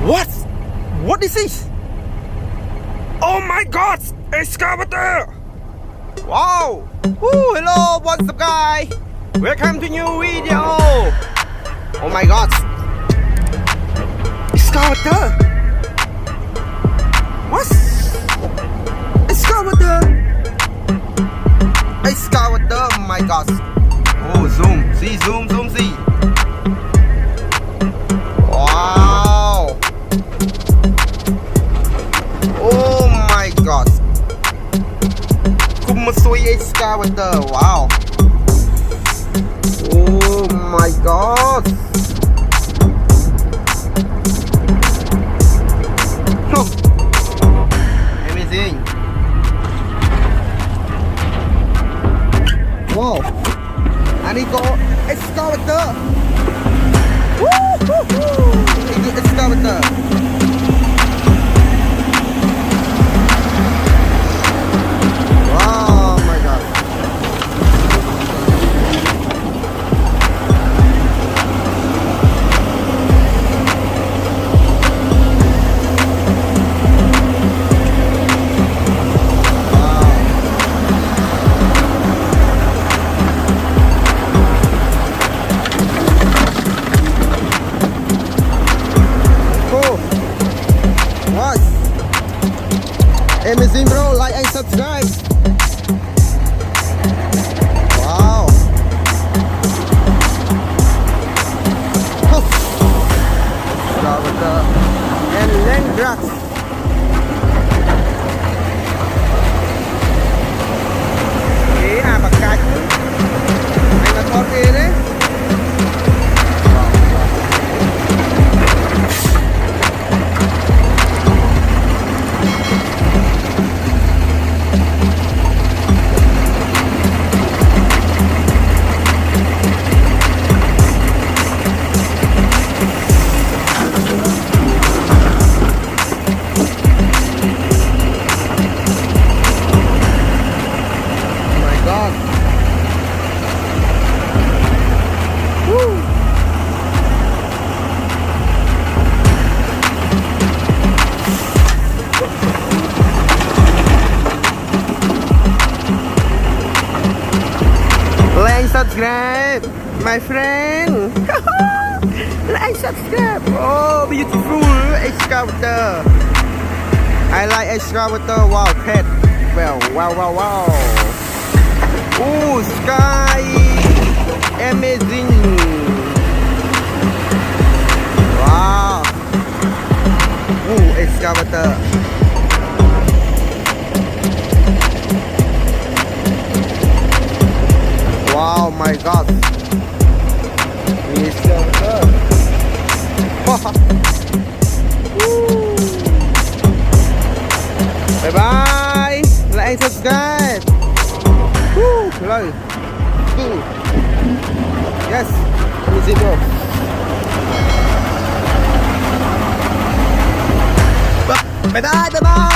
What? What is this? Oh my god! Excavator! Wow! Woo, hello, what's up guys? Welcome to new video! Oh my god! Excavator! What? Excavator! Excavator! Oh my god! Oh, zoom! See, zoom, see! Wow! Oh my god! Kumasui Excavator! Wow! Oh my god! Amazing! Wow! And he got Excavator! Woo-hoo-hoo! He got Excavator! Wow, my god! Amazing bro, like and subscribe. Wow. Excavator and land grass. Ê à bạc cạch. Anh là con kia đấy. Subscribe, my friend. Like, subscribe. Oh, beautiful Excavator. I like Excavator. Wow, pet. Well, wow. Oh, sky. Amazing. Wow. Oh, Excavator. Wow, my god. Excavator. Bye bye. Like and subscribe. Woo, hello. Yes. Music bro. Bye bye.